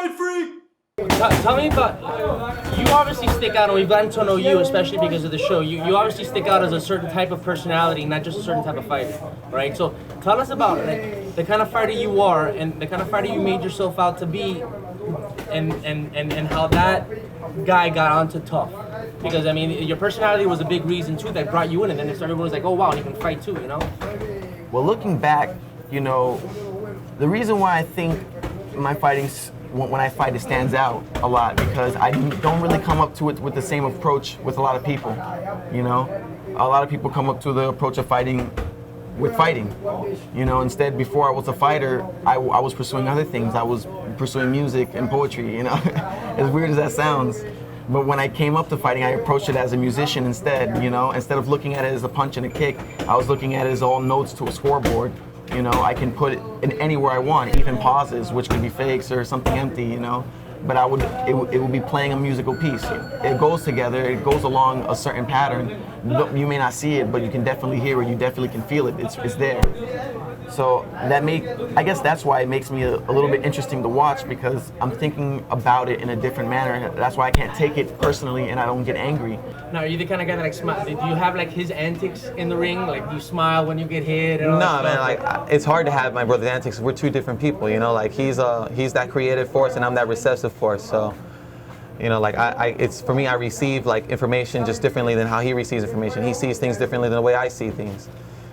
Fight Freak! Tell me about, you obviously stick out, and we've gotten to know you, especially because of the show. You obviously stick out as a certain type of personality, not just a certain type of fighter, right? So tell us about like, the kind of fighter you are and the kind of fighter you made yourself out to be, and how that guy got onto tough. Because I mean, your personality was a big reason too that brought you in, and then everyone was like, oh wow, you can fight too, you know? Well, looking back, you know, the reason why I think my when I fight, it stands out a lot because I don't really come up to it with the same approach with a lot of people, you know? A lot of people come up to the approach of fighting with fighting, you know? Instead, before I was a fighter, I was pursuing other things. I was pursuing music and poetry, you know? As weird as that sounds. But when I came up to fighting, I approached it as a musician instead, you know? Instead of looking at it as a punch and a kick, I was looking at it as all notes to a scoreboard. You know, I can put it in anywhere I want, even pauses, which could be fakes or something empty, you know. But it would be playing a musical piece. It goes together, it goes along a certain pattern. You may not see it, but you can definitely hear it, you definitely can feel it, it's there. So I guess that's why it makes me a little bit interesting to watch because I'm thinking about it in a different manner. That's why I can't take it personally and I don't get angry. Now, are you the kind of guy that like smile? Do you have like his antics in the ring? Like, do you smile when you get hit? And all no, man. Like, it's hard to have my brother's antics. We're two different people, you know. Like, he's that creative force, and I'm that receptive force. So, you know, like it's for me. I receive like information just differently than how he receives information. He sees things differently than the way I see things.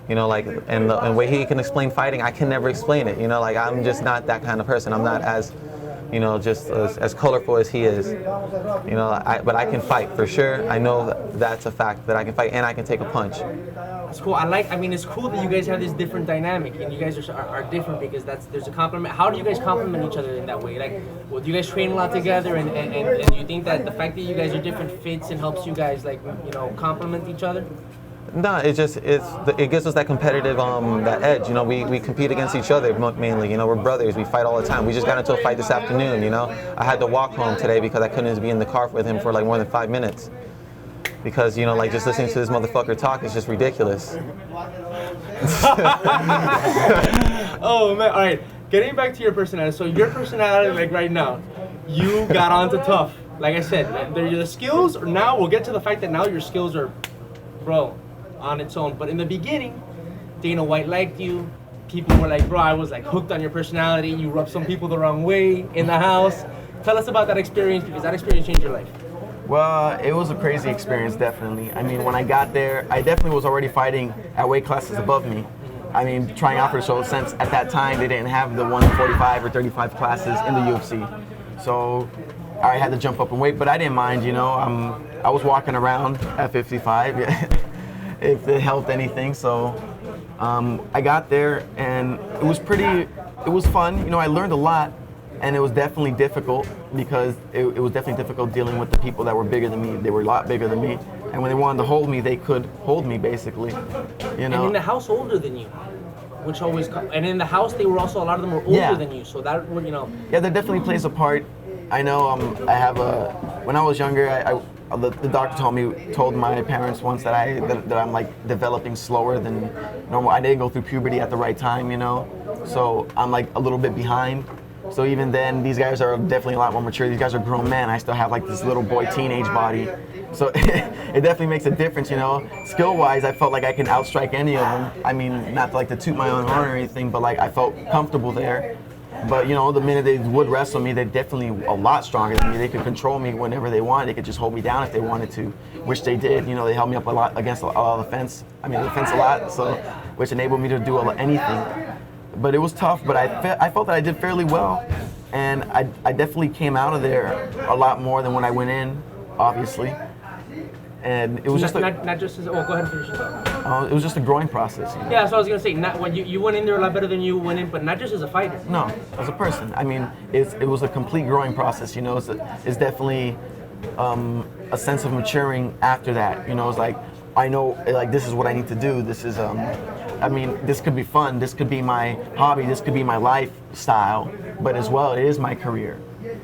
You know, like, and the way he can explain fighting, I can never explain it. You know, like I'm just not that kind of person. I'm not as, you know, just as colorful as he is. You know, but I can fight for sure. I know that's a fact that I can fight and I can take a punch. It's cool. I mean, it's cool that you guys have this different dynamic and you guys are different because there's a compliment. How do you guys complement each other in that way? Like, well, do you guys train a lot together and do you think that the fact that you guys are different fits and helps you guys like, you know, complement each other? No, it gives us that competitive that edge. You know, we compete against each other mainly. You know, we're brothers. We fight all the time. We just got into a fight this afternoon. You know, I had to walk home today because I couldn't be in the car with him for like more than 5 minutes. Because, you know, like just listening to this motherfucker talk is just ridiculous. Oh man! All right, getting back to your personality. So your personality, like right now, you got onto tough. Like I said, they're the skills. Or now we'll get to the fact that now your skills are, bro, on its own. But in the beginning, Dana White liked you. People were like, bro, I was like hooked on your personality. You rubbed some people the wrong way in the house. Tell us about that experience because that experience changed your life. Well, it was a crazy experience, definitely. I mean, when I got there, I definitely was already fighting at weight classes above me. I mean, trying out for the show since at that time they didn't have the 145 or 35 classes in the UFC. So I had to jump up in weight, but I didn't mind, you know. I was walking around at 55. If it helped anything. So I got there and it was fun. You know, I learned a lot and it was definitely difficult because it was definitely difficult dealing with the people that were bigger than me. They were a lot bigger than me. And when they wanted to hold me, they could hold me basically, you know. And in the house older than you, which always, and in the house they were also, a lot of them were older than you. So that, you know. Yeah, that definitely plays a part. I know when I was younger, the doctor told my parents once that I'm like developing slower than normal. I didn't go through puberty at the right time, you know, so I'm like a little bit behind. So even then, these guys are definitely a lot more mature. These guys are grown men. I still have like this little boy teenage body. So it definitely makes a difference, you know. Skill-wise, I felt like I can outstrike any of them. I mean, not like to toot my own horn or anything, but like I felt comfortable there. But you know, the minute they would wrestle me, they're definitely a lot stronger than me. They could control me whenever they wanted. They could just hold me down if they wanted to, which they did. You know, they held me up a lot against the fence. I mean, the fence a lot, so which enabled me to do anything. But it was tough. But I felt that I did fairly well, and I definitely came out of there a lot more than when I went in, obviously. And it was just not just as, oh, go ahead and finish it. It was just a growing process. You know? Yeah, so I was gonna say, not when you went in there a lot better than you went in, but not just as a fighter. No, as a person. I mean, it was a complete growing process. You know, it's definitely a sense of maturing after that. You know, it's like I know, like this is what I need to do. This is, I mean, this could be fun. This could be my hobby. This could be my lifestyle. But as well, it is my career.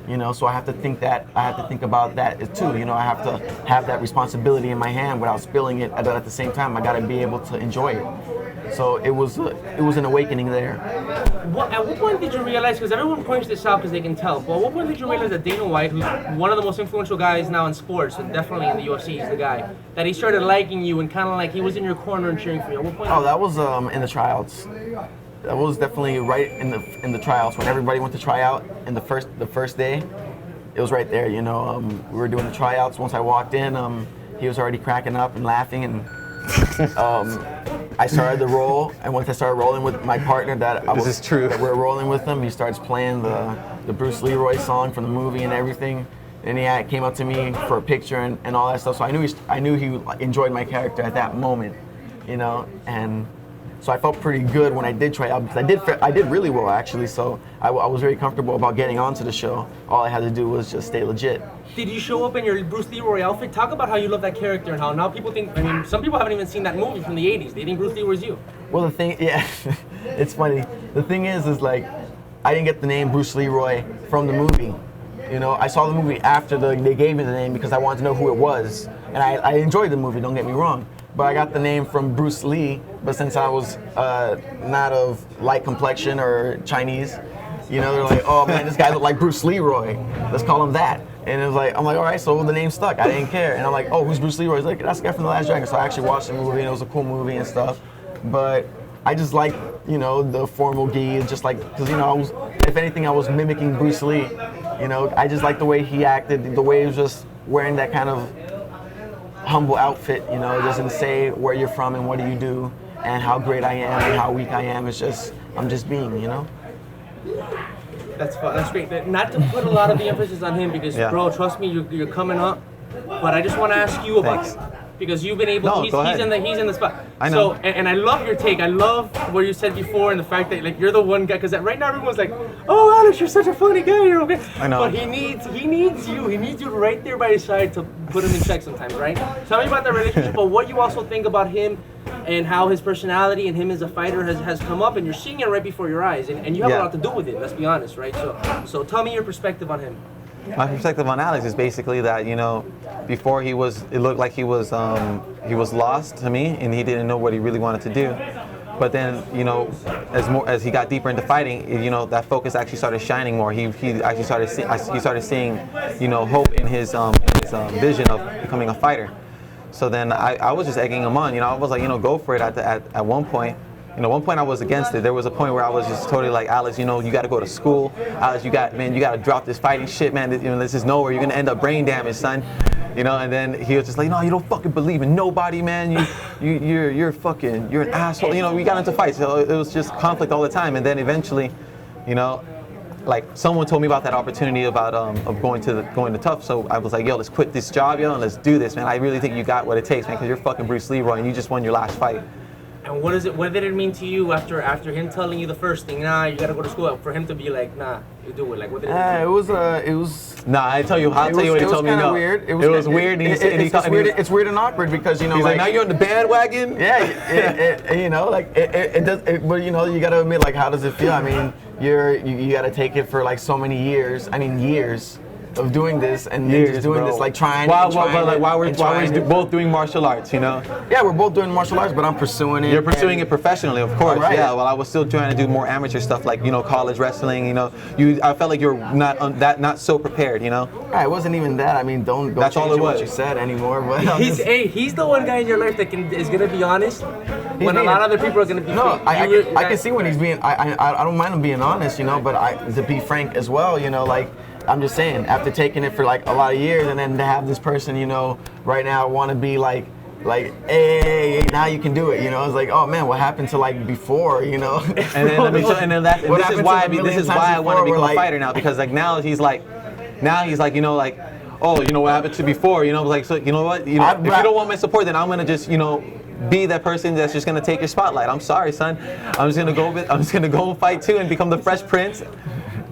You know, so I have to think about that too. You know, I have to have that responsibility in my hand without spilling it. But at the same time, I got to be able to enjoy it. So it was an awakening there. At what point did you realize, because everyone points this out because they can tell, but at what point did you realize that Dana White, who's one of the most influential guys now in sports, and definitely in the UFC, he's the guy, that he started liking you and kind of like he was in your corner and cheering for you? At what point? Oh, that was in the tryouts. That was definitely right in the tryouts when everybody went to try out in the first day. It was right there, you know. We were doing the tryouts. Once I walked in, he was already cracking up and laughing, and I started to roll. And once I started rolling with my partner, that we're rolling with him, he starts playing the Bruce Leeroy song from the movie and everything. And he came up to me for a picture and all that stuff. So I knew he enjoyed my character at that moment, you know. And so I felt pretty good when I did try out, because I did really well actually. So I was very comfortable about getting onto the show. All I had to do was just stay legit. Did you show up in your Bruce Leeroy outfit? Talk about how you love that character and how now people think, I mean, some people haven't even seen that movie from the 80s. They think Bruce Leeroy's you. Well, yeah, it's funny. The thing is like, I didn't get the name Bruce Leeroy from the movie. You know, I saw the movie after they gave me the name because I wanted to know who it was. And I enjoyed the movie, don't get me wrong. But I got the name from Bruce Lee, but since I was not of light complexion or Chinese, you know, they're like, oh man, this guy looked like Bruce Leeroy. Let's call him that. And it was like, I'm like, all right, so the name stuck. I didn't care. And I'm like, oh, who's Bruce Leeroy? He's like, that's the guy from The Last Dragon. So I actually watched the movie, and it was a cool movie and stuff. But I just like, you know, the formal gi, just like, because, you know, if anything, I was mimicking Bruce Lee. You know, I just like the way he acted, the way he was just wearing that kind of humble outfit, you know. It doesn't say where you're from and what do you do and how great I am and how weak I am. It's just, I'm just being, you know. That's fun. That's great. Not to put a lot of the emphasis on him because, bro, trust me, you're coming up. But I just want to ask you about it because you've been able. No, he's in the spot. I know. So and I love your take. I love what you said before and the fact that like you're the one guy because right now everyone's like, oh Alex, you're such a funny guy. You're okay. I know. But he needs you. He needs you right there by his side to put him in check sometimes, right? Tell me about that relationship, but what you also think about him and how his personality and him as a fighter has come up, and you're seeing it right before your eyes, and you have a lot to do with it. Let's be honest, right? So tell me your perspective on him. My perspective on Alex is basically that, you know, before it looked like he was lost to me, and he didn't know what he really wanted to do. But then, you know, as he got deeper into fighting, you know, that focus actually started shining more. He actually started seeing, you know, hope in his vision of becoming a fighter. So then I was just egging him on. You know, I was like, you know, go for it. At one point, you know, one point I was against it. There was a point where I was just totally like, Alex, you know, you got to go to school. Alex, you got to drop this fighting shit, man. You know, this is nowhere. You're gonna end up brain damaged, son. You know, and then he was just like, no, you don't fucking believe in nobody, man. You're an asshole. You know, we got into fights. So it was just conflict all the time. And then eventually, you know, like someone told me about that opportunity about of going to Tough. So I was like, yo, let's quit this job, yo, and let's do this, man. I really think you got what it takes, man, because you're fucking Bruce Leeroy and you just won your last fight. And what did it mean to you after him telling you the first thing? Nah, you gotta go to school. For him to be like, nah, you do it. Like, what did it mean to you? It was. Nah, I'll tell you what he told me. No, weird. It was weird. It's weird and awkward because, you know, he's like, now you're on the bandwagon. Yeah, you know, like it does. But you know, you gotta admit, like, how does it feel? I mean, you gotta take it for like so many years. I mean, years of doing this and just doing this, like trying. While we're both doing martial arts, you know. Yeah, we're both doing martial arts, but I'm pursuing it. You're pursuing it professionally, of course. Right. Yeah. Well, I was still trying to do more amateur stuff, like, you know, college wrestling. You know, I felt like you're not so prepared, you know. Right, it wasn't even that. I mean, don't That's change all it what was. you said anymore. But he's the one guy in your life that is gonna be honest when a lot of other people are gonna be. No, I can see when he's being. I don't mind him being honest, you know. But to be frank as well, you know, like. I'm just saying, after taking it for like a lot of years, and then to have this person, you know, right now want to be like, hey, now you can do it, you know. It's like, oh man, what happened to like before, you know? And this is why I want to become a fighter now, because like now he's like, you know, like, oh, you know what happened to before, you know, like, so you know what, you know, if you don't want my support, then I'm gonna just, you know, be that person that's just gonna take your spotlight. I'm sorry, son. I'm just gonna go and fight too and become the Fresh Prince,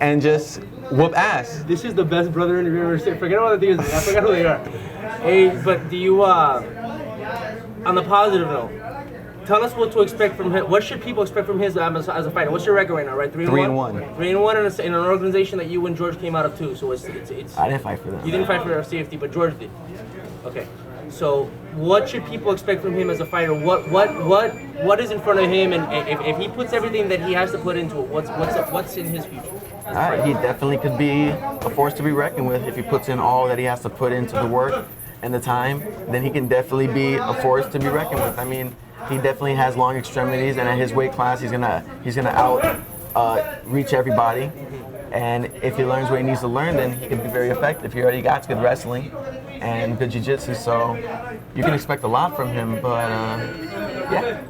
and just whoop ass. This is the best brother interview I've ever seen. Forget about the things. I forgot who they are. Hey, but do you, on the positive note, tell us what to expect from him. What should people expect from his as a fighter? What's your record right now? Right, 3-1. 3-1 in an organization that you and George came out of too. So it's. I didn't fight for them. You didn't fight for safety, but George did. Okay. So what should people expect from him as a fighter? What is in front of him? And if he puts everything that he has to put into it, what's in his future? He definitely could be a force to be reckoned with if he puts in all that he has to put into the work and the time. Then he can definitely be a force to be reckoned with. I mean, he definitely has long extremities, and at his weight class, he's gonna reach everybody. And if he learns what he needs to learn, then he can be very effective. He already got good wrestling and good jiu-jitsu, so you can expect a lot from him. But yeah.